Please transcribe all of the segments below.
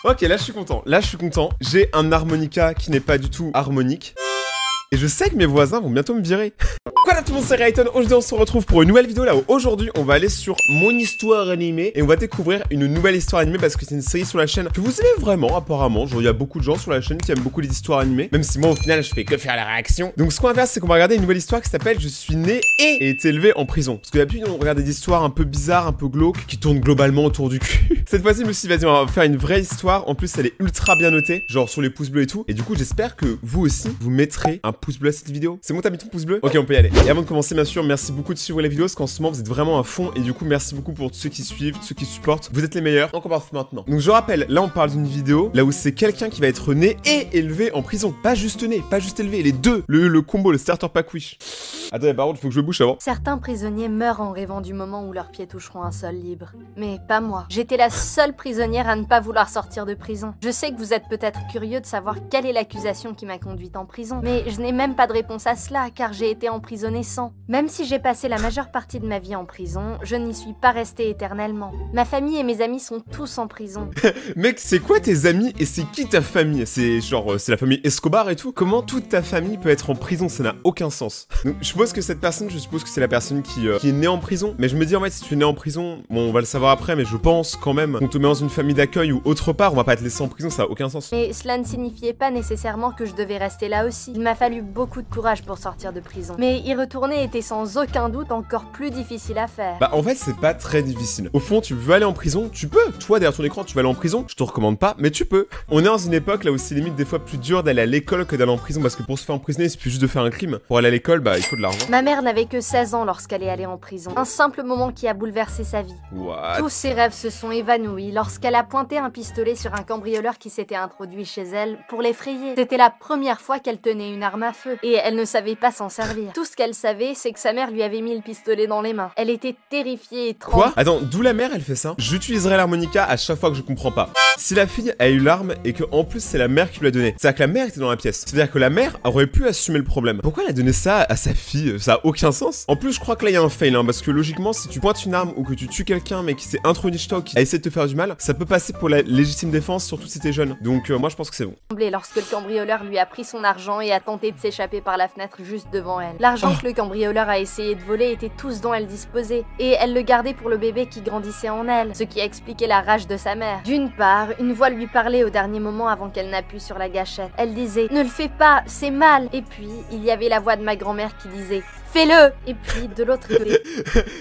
Ok, là je suis content. Là je suis content. J'ai un harmonica qui n'est pas du tout harmonique. Et je sais que mes voisins vont bientôt me virer. Quoi là tout le monde, c'est Rayton. Aujourd'hui on se retrouve pour une nouvelle vidéo là où aujourd'hui on va aller sur mon histoire animée et on va découvrir une nouvelle histoire animée parce que c'est une série sur la chaîne que vous aimez vraiment apparemment. Genre il y a beaucoup de gens sur la chaîne qui aiment beaucoup les histoires animées, même si moi au final je fais que faire la réaction. Donc ce qu'on va faire c'est qu'on va regarder une nouvelle histoire qui s'appelle Je suis né et été élevé en prison. Parce que d'habitude on regarde des histoires un peu bizarres, un peu glauques, qui tournent globalement autour du cul. Cette fois-ci je me suis dit vas-y on va faire une vraie histoire. En plus elle est ultra bien notée, genre sur les pouces bleus et tout. Et du coup j'espère que vous aussi vous mettrez un pouce bleu à cette vidéo. C'est bon, t'as mis ton pouce bleu? Ok, on peut y aller. Et avant de commencer, bien sûr, merci beaucoup de suivre les vidéos parce qu'en ce moment vous êtes vraiment à fond. Et du coup, merci beaucoup pour tous ceux qui suivent, tous ceux qui supportent. Vous êtes les meilleurs. On commence maintenant. Donc, je rappelle, là, on parle d'une vidéo là où c'est quelqu'un qui va être né et élevé en prison. Pas juste né, pas juste élevé. Les deux. Le combo, le starter pack wish. Attendez, par contre, faut que je me bouche avant. Certains prisonniers meurent en rêvant du moment où leurs pieds toucheront un sol libre. Mais pas moi. J'étais la seule prisonnière à ne pas vouloir sortir de prison. Je sais que vous êtes peut-être curieux de savoir quelle est l'accusation qui m'a conduite en prison. Mais je n'ai même pas de réponse à cela, car j'ai été emprisonnée sans. Même si j'ai passé la majeure partie de ma vie en prison, je n'y suis pas restée éternellement. Ma famille et mes amis sont tous en prison. Mec, c'est quoi tes amis et c'est qui ta famille? C'est genre, c'est la famille Escobar et tout? Comment toute ta famille peut être en prison? Ça n'a aucun sens. Donc, je suppose que cette personne, je suppose que c'est la personne qui est née en prison. Mais je me dis, en fait, si tu es né en prison, bon, on va le savoir après, mais je pense quand même qu'on te met dans une famille d'accueil ou autre part, on va pas te laisser en prison, ça a aucun sens. Mais cela ne signifiait pas nécessairement que je devais rester là aussi. Il m'a fallu beaucoup de courage pour sortir de prison. Mais y retourner était sans aucun doute encore plus difficile à faire. Bah en fait c'est pas très difficile. Au fond tu veux aller en prison, tu peux. Toi derrière ton écran tu veux aller en prison, je te recommande pas, mais tu peux. On est dans une époque là où c'est limite des fois plus dur d'aller à l'école que d'aller en prison parce que pour se faire emprisonner il suffit juste de faire un crime. Pour aller à l'école bah il faut de l'argent. Ma mère n'avait que 16 ans lorsqu'elle est allée en prison. Un simple moment qui a bouleversé sa vie. What? Tous ses rêves se sont évanouis lorsqu'elle a pointé un pistolet sur un cambrioleur qui s'était introduit chez elle pour l'effrayer. C'était la première fois qu'elle tenait une arme à feu et elle ne savait pas s'en servir. Tout ce qu'elle savait, c'est que sa mère lui avait mis le pistolet dans les mains. Elle était terrifiée et tremblante. Quoi? Attends, d'où la mère elle fait ça? J'utiliserai l'harmonica à chaque fois que je comprends pas. Si la fille a eu l'arme et que en plus c'est la mère qui lui a donné, c'est-à-dire que la mère était dans la pièce, c'est-à-dire que la mère aurait pu assumer le problème. Pourquoi elle a donné ça à sa fille? Ça a aucun sens. En plus je crois que là il y a un fail hein, parce que logiquement si tu pointes une arme ou que tu tues quelqu'un mais qui s'est introduit chez toi ou qui a essayé de te faire du mal, ça peut passer pour la légitime défense surtout si t'es jeune. Donc moi je pense que c'est bon. Lorsque le cambrioleur lui a pris son argent et a tenté de s'échapper par la fenêtre juste devant elle. L'argent que le cambrioleur a essayé de voler était tout ce dont elle disposait, et elle le gardait pour le bébé qui grandissait en elle, ce qui a expliqué la rage de sa mère. D'une part, une voix lui parlait au dernier moment avant qu'elle n'appuie sur la gâchette. Elle disait « Ne le fais pas, c'est mal !» Et puis, il y avait la voix de ma grand-mère qui disait « Fais-le !» Et puis, de l'autre côté...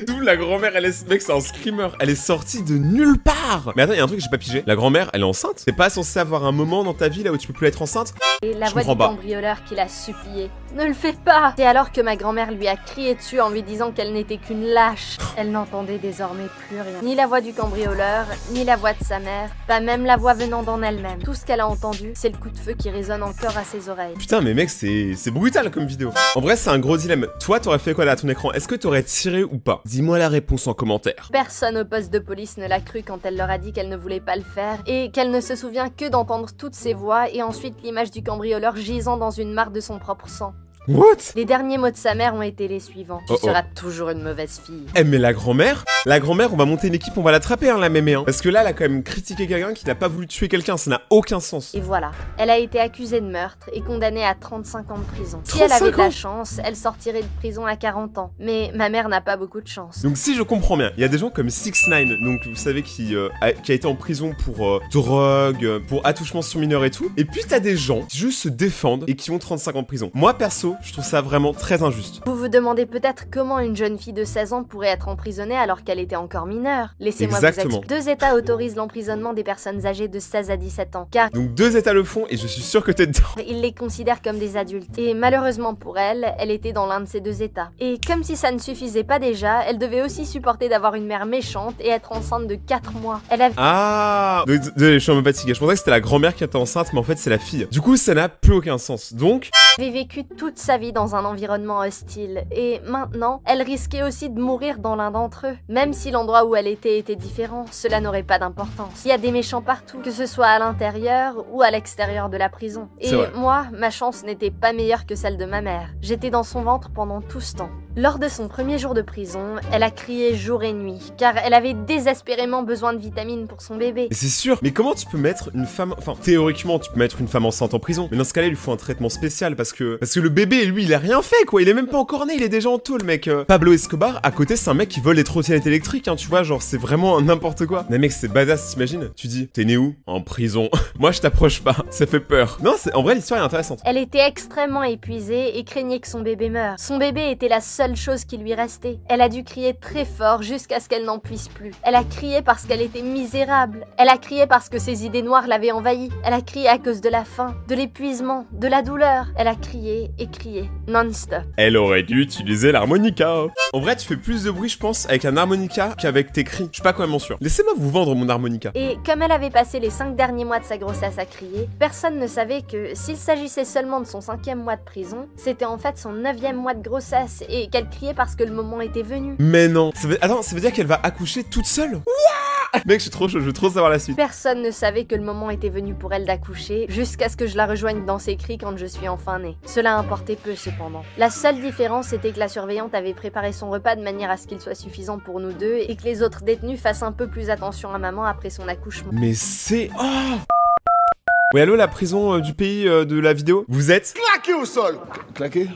D'où la grand-mère, elle est... Mec, c'est un screamer. Elle est sortie de nulle part. Mais attends, il y a un truc que j'ai pas pigé. La grand-mère, elle est enceinte? T'es pas censé avoir un moment dans ta vie là où tu peux plus être enceinte? Et la voix du cambrioleur qui l'a supplié « Ne le fais pas !» C'est alors que ma grand-mère lui a crié dessus en lui disant qu'elle n'était qu'une lâche. Elle n'entendait désormais plus rien. Ni la voix du cambrioleur, ni la voix de sa mère, pas même la voix venant d'en elle-même. Tout ce qu'elle a entendu, c'est le coup de feu qui résonne encore à ses oreilles. Putain, mais mec, c'est brutal comme vidéo. En vrai, c'est un gros dilemme. Toi, t'aurais fait quoi là à ton écran? Est-ce que t'aurais tiré ou pas? Dis-moi la réponse en commentaire. Personne au poste de police ne l'a cru quand elle leur a dit qu'elle ne voulait pas le faire et qu'elle ne se souvient que d'entendre toutes ces voix et ensuite l'image du cambrioleur gisant dans une mare de son propre sang. What? Les derniers mots de sa mère ont été les suivants. Tu seras toujours une mauvaise fille. Eh mais la grand-mère, on va monter une équipe, on va l'attraper hein, la mémé hein. Parce que là, elle a quand même critiqué quelqu'un qui n'a pas voulu tuer quelqu'un, ça n'a aucun sens. Et voilà, elle a été accusée de meurtre et condamnée à 35 ans de prison. Si elle avait de la chance, elle sortirait de prison à 40 ans. Mais ma mère n'a pas beaucoup de chance. Donc si je comprends bien, il y a des gens comme 6ix9ine, donc vous savez qui a été en prison pour drogue, pour attouchement sur mineur et tout. Et puis t'as des gens qui juste se défendent et qui ont 35 ans de prison. Moi perso, je trouve ça vraiment très injuste. Vous vous demandez peut-être comment une jeune fille de 16 ans pourrait être emprisonnée alors qu'elle était encore mineure. Laissez-moi vous expliquer. 2 États autorisent l'emprisonnement des personnes âgées de 16 à 17 ans, car... Donc 2 États le font et je suis sûr que t'es dedans. Ils les considèrent comme des adultes. Et malheureusement pour elle, elle était dans l'un de ces 2 États. Et comme si ça ne suffisait pas déjà, elle devait aussi supporter d'avoir une mère méchante et être enceinte de 4 mois. Elle avait... Ah, désolé, je suis un peu fatigué. Je pensais que c'était la grand-mère qui était enceinte, mais en fait c'est la fille. Du coup, ça n'a plus aucun sens. Donc... Elle avait vécu toute sa vie dans un environnement hostile, et maintenant, elle risquait aussi de mourir dans l'un d'entre eux. Même si l'endroit où elle était différent, cela n'aurait pas d'importance. Il y a des méchants partout, que ce soit à l'intérieur ou à l'extérieur de la prison. Et moi, ma chance n'était pas meilleure que celle de ma mère. J'étais dans son ventre pendant tout ce temps. Lors de son premier jour de prison, elle a crié jour et nuit, car elle avait désespérément besoin de vitamines pour son bébé. Et c'est sûr, mais comment tu peux mettre une femme... Enfin, théoriquement, tu peux mettre une femme enceinte en prison, mais dans ce cas-là, il lui faut un traitement spécial, parce que le bébé, lui, il a rien fait, quoi. Il est même pas encore né, il est déjà en tôle, mec. Pablo Escobar, à côté, c'est un mec qui vole des trottinettes électriques, hein, tu vois, genre, c'est vraiment n'importe quoi. Mais mec, c'est badass, t'imagines? Tu dis, t'es né où? En prison. Moi, je t'approche pas, ça fait peur. Non, en vrai, l'histoire est intéressante. Elle était extrêmement épuisée et craignait que son bébé meure. Son bébé était la seule chose qui lui restait. Elle a dû crier très fort jusqu'à ce qu'elle n'en puisse plus. Elle a crié parce qu'elle était misérable. Elle a crié parce que ses idées noires l'avaient envahie. Elle a crié à cause de la faim, de l'épuisement, de la douleur. Elle a crié et crié, non-stop. Elle aurait dû utiliser l'harmonica. En vrai, tu fais plus de bruit, je pense, avec un harmonica qu'avec tes cris. Je suis pas quand même sûr. Laissez-moi vous vendre mon harmonica. Et comme elle avait passé les 5 derniers mois de sa grossesse à crier, personne ne savait que s'il s'agissait seulement de son 5e mois de prison, c'était en fait son 9e mois de grossesse et qu'elle criait parce que le moment était venu. Mais non. Attends, ça veut dire qu'elle va accoucher toute seule? Mec, je suis trop chaud, je veux trop savoir la suite. Personne ne savait que le moment était venu pour elle d'accoucher, jusqu'à ce que je la rejoigne dans ses cris quand je suis enfin née. Cela importait peu cependant. La seule différence était que la surveillante avait préparé son repas de manière à ce qu'il soit suffisant pour nous deux et que les autres détenus fassent un peu plus attention à maman après son accouchement. Mais c'est... Oh! Oui, allô, la prison du pays de la vidéo? Vous êtes... Claqué au sol. Claqué?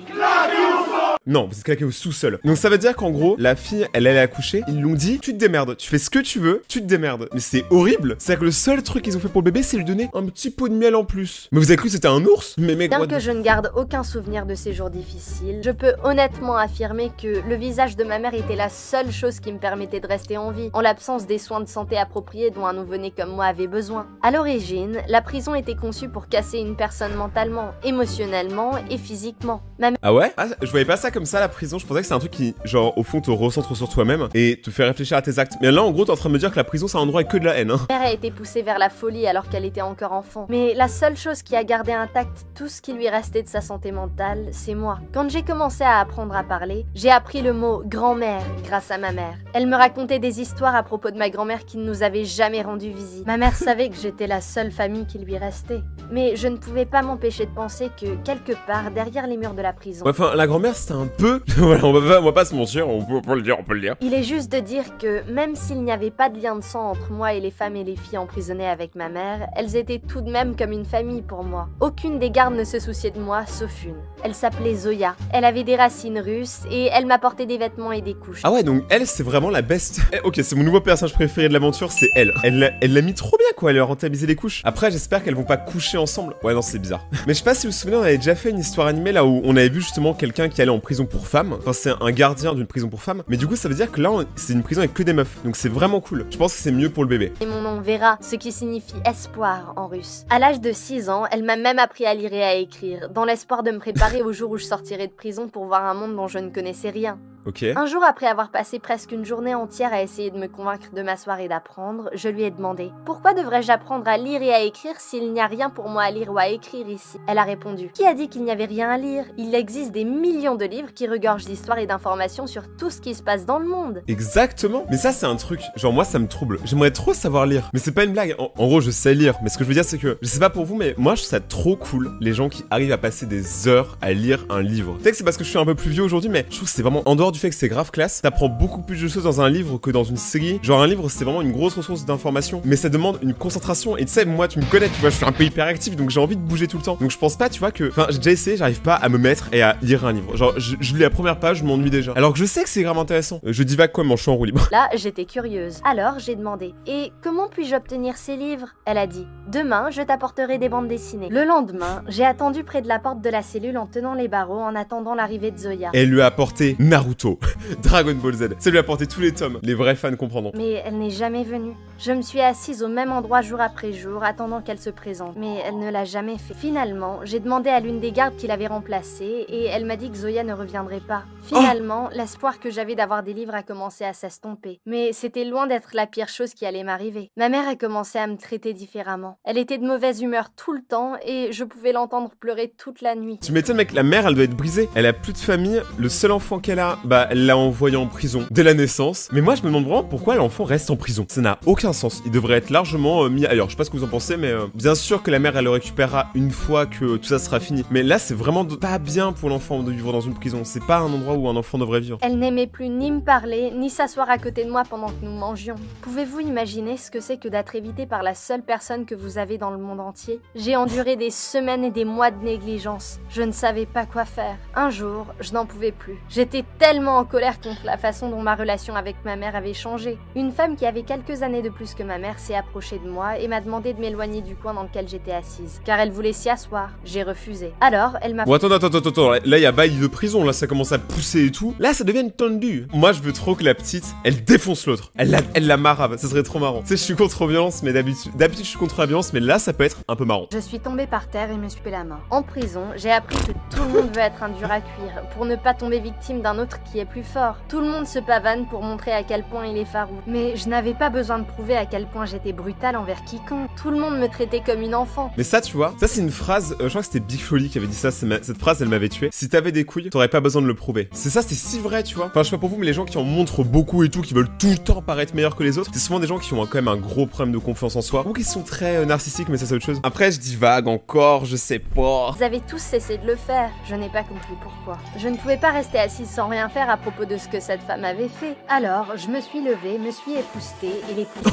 Non, vous êtes claqué au sous-sol. Donc ça veut dire qu'en gros, la fille, elle allait accoucher, ils lui ont dit, tu te démerdes, tu fais ce que tu veux, tu te démerdes. Mais c'est horrible. C'est-à-dire que le seul truc qu'ils ont fait pour le bébé, c'est lui donner un petit pot de miel en plus. Mais vous avez cru que c'était un ours? Mais mec, bien que je ne garde aucun souvenir de ces jours difficiles, je peux honnêtement affirmer que le visage de ma mère était la seule chose qui me permettait de rester en vie, en l'absence des soins de santé appropriés dont un nouveau-né comme moi avait besoin. À l'origine, la prison était conçue pour casser une personne mentalement, émotionnellement et physiquement. Ah ouais? Ah, je voyais pas ça comme ça, la prison. Je pensais que c'est un truc qui, genre, au fond, te recentre sur toi-même et te fait réfléchir à tes actes. Mais là, en gros, t'es en train de me dire que la prison, c'est un endroit avec que de la haine, hein. Ma mère a été poussée vers la folie alors qu'elle était encore enfant. Mais la seule chose qui a gardé intact tout ce qui lui restait de sa santé mentale, c'est moi. Quand j'ai commencé à apprendre à parler, j'ai appris le mot grand-mère grâce à ma mère. Elle me racontait des histoires à propos de ma grand-mère qui ne nous avait jamais rendu visite. Ma mère savait que j'étais la seule famille qui lui restait. Mais je ne pouvais pas m'empêcher de penser que, quelque part, derrière les murs de la prison... Ouais, enfin, la grand-mère, c'était un peu... voilà, on va pas se mentir, on peut le dire, on peut le dire. Il est juste de dire que, même s'il n'y avait pas de lien de sang entre moi et les femmes et les filles emprisonnées avec ma mère, elles étaient tout de même comme une famille pour moi. Aucune des gardes ne se souciait de moi, sauf une. Elle s'appelait Zoya. Elle avait des racines russes et elle m'apportait des vêtements et des couches. Ah ouais, donc elle, c'est vraiment la best. Ok, c'est mon nouveau personnage préféré de l'aventure, c'est elle. Elle l'a mis trop bien, quoi, elle a rentabilisé les couches. Après, j'espère qu'elles vont pas coucher ensemble. Ouais, non, c'est bizarre. Mais je sais pas si vous vous souvenez, on avait déjà fait une histoire animée là où on avait vu justement quelqu'un qui allait en prison pour femmes. Enfin, c'est un gardien d'une prison pour femmes. Mais du coup, ça veut dire que là, c'est une prison avec que des meufs. Donc c'est vraiment cool. Je pense que c'est mieux pour le bébé. Et mon nom Vera, ce qui signifie espoir en russe. À l'âge de 6 ans, elle m'a même appris à lire et à écrire, dans l'espoir de me préparer au jour où je sortirai de prison pour voir un monde dont je ne connaissais rien. Ok. Un jour, après avoir passé presque une journée entière à essayer de me convaincre de m'asseoir et d'apprendre, je lui ai demandé « Pourquoi devrais-je apprendre à lire et à écrire s'il n'y a rien pour moi à lire ou à écrire ici ?» Elle a répondu « Qui a dit qu'il n'y avait rien à lire? Il existe des millions de livres qui regorgent d'histoires et d'informations sur tout ce qui se passe dans le monde. » Exactement. Mais ça, c'est un truc, genre moi, ça me trouble. J'aimerais trop savoir lire. Mais c'est pas une blague. En gros, je sais lire. Mais ce que je veux dire, c'est que, je sais pas pour vous, mais moi, je trouve ça trop cool, les gens qui arrivent à passer des heures à lire un livre. Peut-être que c'est parce que je suis un peu plus vieux aujourd'hui, mais je trouve que c'est vraiment, en dehors du fait que c'est grave classe, t'apprends beaucoup plus de choses dans un livre que dans une série. Genre un livre, c'est vraiment une grosse ressource d'information, mais ça demande une concentration. Et tu sais, moi, tu me connais, tu vois, je suis un peu hyperactif, donc j'ai envie de bouger tout le temps. Donc je pense pas, tu vois, que... Enfin, j'ai déjà essayé, j'arrive pas à me mettre et à lire un livre. Genre, je lis la première page, je m'ennuie déjà. Alors que je sais que c'est grave intéressant. Je divague quoi, je suis en roue libre. Là, j'étais curieuse. Alors, j'ai demandé « Et comment puis-je obtenir ces livres ?» Elle a dit « Demain, je t'apporterai des bandes dessinées. » Le lendemain, j'ai attendu près de la porte de la cellule en tenant les barreaux en attendant l'arrivée de Zoya. Elle lui a apporté Naruto, Dragon Ball Z. Ça lui a apporté tous les tomes. Les vrais fans comprendront. Mais elle n'est jamais venue. Je me suis assise au même endroit jour après jour, attendant qu'elle se présente. Mais elle ne l'a jamais fait. Finalement, j'ai demandé à l'une des gardes qui l'avait remplacée et elle m'a dit que Zoya ne reviendrait pas. Finalement, l'espoir que j'avais d'avoir des livres a commencé à s'estomper. Mais c'était loin d'être la pire chose qui allait m'arriver. Ma mère a commencé à me traiter différemment. Elle était de mauvaise humeur tout le temps et je pouvais l'entendre pleurer toute la nuit. Tu m'étonnes, mec, la mère, elle doit être brisée. Elle a plus de famille. Le seul enfant qu'elle a, bah, elle l'a envoyé en prison dès la naissance. Mais moi, je me demande vraiment pourquoi l'enfant reste en prison. Ça n'a aucun sens. Il devrait être largement mis ailleurs. Je sais pas ce que vous en pensez, mais bien sûr que la mère, elle le récupérera une fois que tout ça sera fini. Mais là, c'est vraiment pas bien pour l'enfant de vivre dans une prison. C'est pas un endroit où un enfant devrait vivre. Elle n'aimait plus ni me parler, ni s'asseoir à côté de moi pendant que nous mangions. Pouvez-vous imaginer ce que c'est que d'être évité par la seule personne que vous avez dans le monde entier? J'ai enduré des semaines et des mois de négligence. Je ne savais pas quoi faire. Un jour, je n'en pouvais plus. J'étais tellement en colère contre la façon dont ma relation avec ma mère avait changé. Une femme qui avait quelques années de plus que ma mère s'est approchée de moi et m'a demandé de m'éloigner du coin dans lequel j'étais assise, car elle voulait s'y asseoir. J'ai refusé. Alors, elle m'a... Bon, attends, là, il y a bail de prison, là, ça commence à pousser et tout. Là, ça devient tendu. Moi, je veux trop que la petite, elle défonce l'autre. Elle la marave, ça serait trop marrant. Tu sais, je suis contre la violence, mais d'habitude, je suis contre la violence, mais là, ça peut être un peu marrant. Je suis tombée par terre et me suis coupé la main. En prison, j'ai appris que tout le monde veut être un dur à cuire, pour ne pas tomber victime d'un autre qui est plus fort. Tout le monde se pavane pour montrer à quel point il est farouche. Mais je n'avais pas besoin de prouver à quel point j'étais brutale envers quiconque. Tout le monde me traitait comme une enfant. Mais ça, tu vois, ça c'est une phrase, je crois que c'était Big Folly qui avait dit ça, cette phrase, elle m'avait tué. Si t'avais des couilles, t'aurais pas besoin de le prouver. C'est ça, c'est si vrai, tu vois. Enfin, je sais pas pour vous, mais les gens qui en montrent beaucoup et tout, qui veulent tout le temps paraître meilleurs que les autres, c'est souvent des gens qui ont quand même un gros problème de confiance en soi, ou qui sont très narcissiques, mais ça c'est autre chose. Après, je divague encore, je sais pas. Vous avez tous cessé de le faire. Je n'ai pas compris pourquoi. Je ne pouvais pas rester assise sans rien faire à propos de ce que cette femme avait fait. Alors, je me suis levée, me suis époustée et l'écoutée.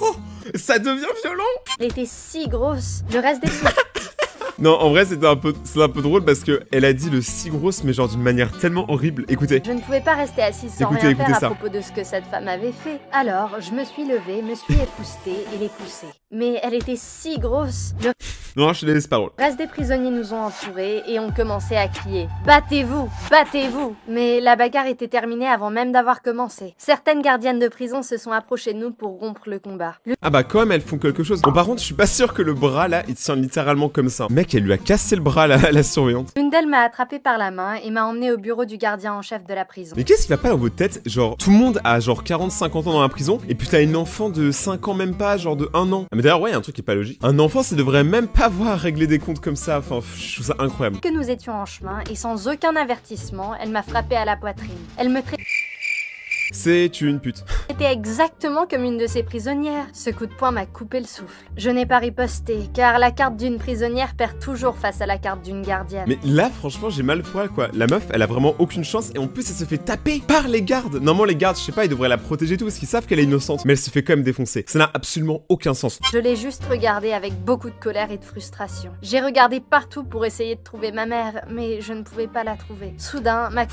Oh, ça devient violent. Elle était si grosse. Le reste des... Non, en vrai, c'est un peu drôle parce que elle a dit le si grosse, mais genre d'une manière tellement horrible. Écoutez. Je ne pouvais pas rester assise sans rien faire à propos de ce que cette femme avait fait. Alors, je me suis levée, me suis époustée et l'ai poussée. Mais elle était si grosse. Non, je te laisse pas drôle. Le reste des prisonniers nous ont entourés et ont commencé à crier « Battez-vous! Battez-vous !» Mais la bagarre était terminée avant même d'avoir commencé. Certaines gardiennes de prison se sont approchées de nous pour rompre le combat. Ah bah quand même, elles font quelque chose. Bon, par contre, je suis pas sûr que le bras là, il tient littéralement comme ça. Mec, elle lui a cassé le bras la surveillante. Une d'elles m'a attrapé par la main et m'a emmené au bureau du gardien en chef de la prison. Mais qu'est-ce qui va pas dans votre tête? Genre, tout le monde a genre 40-50 ans dans la prison, et puis t'as une enfant de 5 ans même pas, genre de 1 an. Ah, mais d'ailleurs, ouais, y a un truc qui est pas logique. Un enfant, ça devrait même pas avoir à régler des comptes comme ça. Enfin, je trouve ça incroyable. Que nous étions en chemin, et sans aucun avertissement, elle m'a frappé à la poitrine. Elle me traitait... C'est une pute. C'était exactement comme une de ces prisonnières. Ce coup de poing m'a coupé le souffle. Je n'ai pas riposté, car la carte d'une prisonnière perd toujours face à la carte d'une gardienne. Mais là, franchement, j'ai mal le poil, quoi. La meuf, elle a vraiment aucune chance, et en plus, elle se fait taper par les gardes. Normalement, les gardes, je sais pas, ils devraient la protéger et tout, parce qu'ils savent qu'elle est innocente. Mais elle se fait quand même défoncer. Ça n'a absolument aucun sens. Je l'ai juste regardée avec beaucoup de colère et de frustration. J'ai regardé partout pour essayer de trouver ma mère, mais je ne pouvais pas la trouver. Soudain, ma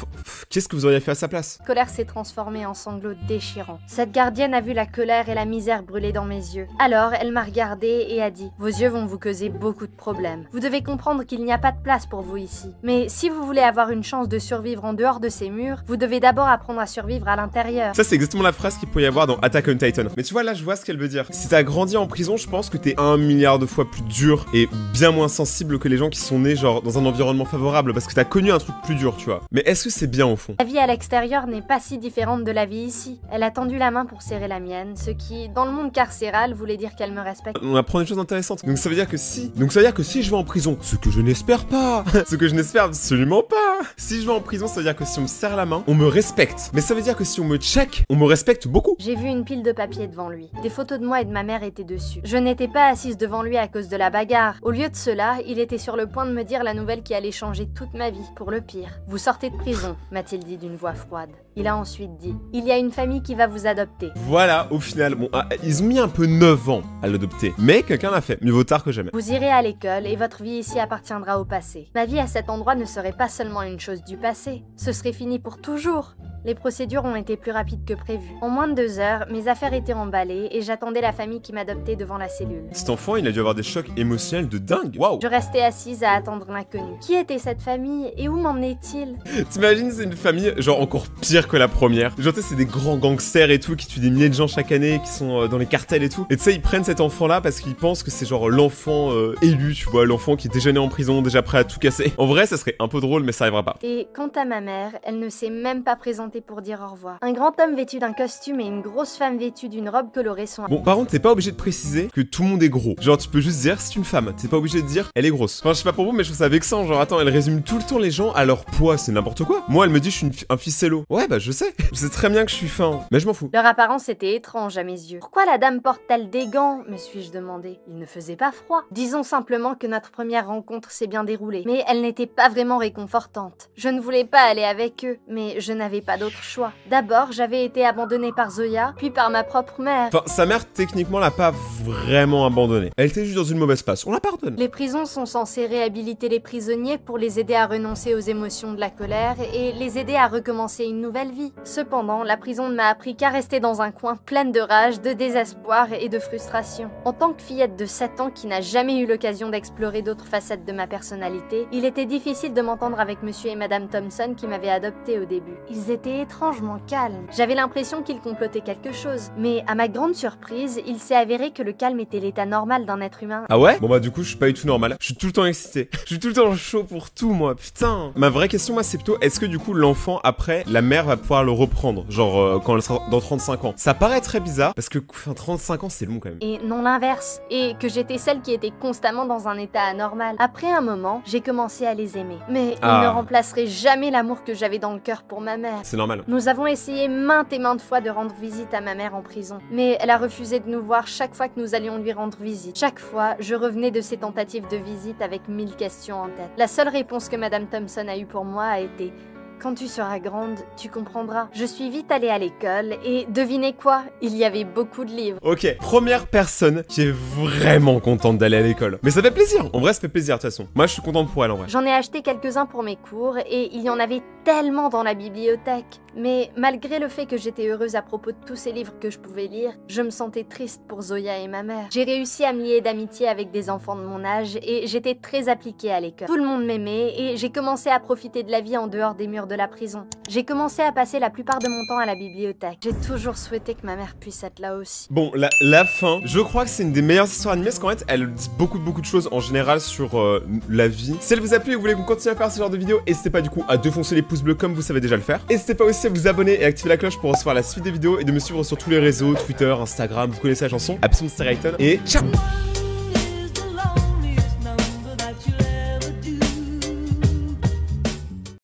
Qu'est-ce que vous auriez fait à sa place? colère s'est transformée en sanglots déchirants. Cette gardienne a vu la colère et la misère brûler dans mes yeux. Alors, elle m'a regardée et a dit « Vos yeux vont vous causer beaucoup de problèmes. Vous devez comprendre qu'il n'y a pas de place pour vous ici. Mais si vous voulez avoir une chance de survivre en dehors de ces murs, vous devez d'abord apprendre à survivre à l'intérieur. » Ça, c'est exactement la phrase qu'il pourrait y avoir dans Attack on Titan. Mais tu vois, là, je vois ce qu'elle veut dire. Si t'as grandi en prison, je pense que t'es 1 milliard de fois plus dur et bien moins sensible que les gens qui sont nés, genre, dans un environnement favorable, parce que t'as connu un truc plus dur, tu vois. Mais est-ce que c'est bien au fond? La vie à l'extérieur n'est pas si différente de la vie ici. Elle a tendu la main pour serrer la mienne, ce qui, dans le monde carcéral, voulait dire qu'elle me respecte. On apprend des choses intéressantes. Donc ça veut dire que si je vais en prison, ce que je n'espère pas, ce que je n'espère absolument pas. Si je vais en prison, ça veut dire que si on me serre la main, on me respecte. Mais ça veut dire que si on me check, on me respecte beaucoup. J'ai vu une pile de papiers devant lui. Des photos de moi et de ma mère étaient dessus. Je n'étais pas assise devant lui à cause de la bagarre. Au lieu de cela, il était sur le point de me dire la nouvelle qui allait changer toute ma vie, pour le pire. Vous sortez de prison, m'a-t-il dit d'une voix froide. Il a ensuite dit, il y a une famille qui va vous adopter. Voilà, au final, bon, ils ont mis un peu 9 ans à l'adopter. Mais quelqu'un l'a fait, mieux vaut tard que jamais. Vous irez à l'école et votre vie ici appartiendra au passé. Ma vie à cet endroit ne serait pas seulement une chose du passé, ce serait fini pour toujours. Les procédures ont été plus rapides que prévu. En moins de 2 heures, mes affaires étaient emballées et j'attendais la famille qui m'adoptait devant la cellule. Cet enfant, il a dû avoir des chocs émotionnels de dingue. Waouh. Je restais assise à attendre l'inconnu. Qui était cette famille et où m'emmenait-il? T'imagines, c'est une famille genre encore pire que la première. Genre, tu sais, c'est des grands gangsters et tout qui tuent des milliers de gens chaque année, qui sont dans les cartels et tout. Et tu sais, ils prennent cet enfant-là parce qu'ils pensent que c'est genre l'enfant élu, tu vois, l'enfant qui est déjà né en prison, déjà prêt à tout casser. En vrai, ça serait un peu drôle, mais ça arrivera pas. Et quant à ma mère, elle ne s'est même pas présentée emprunté pour dire au revoir. Un grand homme vêtu d'un costume et une grosse femme vêtue d'une robe colorée sont... Bon, par contre, t'es pas obligé de préciser que tout le monde est gros. Genre, tu peux juste dire c'est une femme. T'es pas obligé de dire elle est grosse. Enfin, je sais pas pour vous, mais je trouve ça vexant. Genre, attends, elle résume tout le temps les gens à leur poids. C'est n'importe quoi. Moi, elle me dit je suis un ficello. Ouais, bah, je sais. Je sais très bien que je suis fin. Mais je m'en fous. Leur apparence était étrange à mes yeux. Pourquoi la dame porte-t-elle des gants, me suis-je demandé. Il ne faisait pas froid. Disons simplement que notre première rencontre s'est bien déroulée. Mais elle n'était pas vraiment réconfortante. Je ne voulais pas aller avec eux, mais je n'avais pas d'autre choix. D'abord, j'avais été abandonnée par Zoya, puis par ma propre mère. Enfin, sa mère, techniquement, l'a pas vraiment abandonnée. Elle était juste dans une mauvaise place. On la pardonne. Les prisons sont censées réhabiliter les prisonniers pour les aider à renoncer aux émotions de la colère et les aider à recommencer une nouvelle vie. Cependant, la prison ne m'a appris qu'à rester dans un coin pleine de rage, de désespoir et de frustration. En tant que fillette de 7 ans qui n'a jamais eu l'occasion d'explorer d'autres facettes de ma personnalité, il était difficile de m'entendre avec monsieur et madame Thompson qui m'avaient adoptée au début. Ils étaient étrangement calmes. J'avais l'impression qu'ils complotaient quelque chose. Mais à ma grande surprise, il s'est avéré que le calme était l'état normal d'un être humain. Ah ouais? Bon bah du coup je suis pas du tout normal. Je suis tout le temps excité. Je suis tout le temps chaud pour tout moi. Putain. Ma vraie question moi c'est plutôt est-ce que du coup l'enfant après la mère va pouvoir le reprendre? Genre quand elle sera dans 35 ans. Ça paraît très bizarre parce que 35 ans c'est long quand même. Et non l'inverse. Et que j'étais celle qui était constamment dans un état anormal. Après un moment, j'ai commencé à les aimer. Mais ils ne remplaceraient jamais l'amour que j'avais dans le cœur pour ma mère. C'est normal. Nous avons essayé maintes et maintes fois de rendre visite à ma mère en prison. Mais elle a refusé de nous voir chaque fois que nous allions lui rendre visite. Chaque fois, je revenais de ces tentatives de visite avec 1000 questions en tête. La seule réponse que madame Thompson a eue pour moi a été... Quand tu seras grande, tu comprendras. Je suis vite allée à l'école et devinez quoi? Il y avait beaucoup de livres. Ok, première personne qui est vraiment contente d'aller à l'école. Mais ça fait plaisir, en vrai ça fait plaisir de toute façon. Moi je suis contente pour elle en vrai. J'en ai acheté quelques-uns pour mes cours et il y en avait tellement dans la bibliothèque. Mais malgré le fait que j'étais heureuse à propos de tous ces livres que je pouvais lire, je me sentais triste pour Zoya et ma mère. J'ai réussi à me lier d'amitié avec des enfants de mon âge et j'étais très appliquée à l'école. Tout le monde m'aimait et j'ai commencé à profiter de la vie en dehors des murs de la prison. J'ai commencé à passer la plupart de mon temps à la bibliothèque. J'ai toujours souhaité que ma mère puisse être là aussi. Bon, la fin, je crois que c'est une des meilleures histoires animées parce qu'en fait, elle dit beaucoup de choses en général sur la vie. Si elle vous a plu et que vous voulez qu'on continue à faire ce genre de vidéos, n'hésitez pas du coup à défoncer les pouces bleus comme vous savez déjà le faire. N'hésitez pas aussi à vous abonner et activer la cloche pour recevoir la suite des vidéos et de me suivre sur tous les réseaux, Twitter, Instagram, vous connaissez la chanson, Absolument Sterayton et ciao!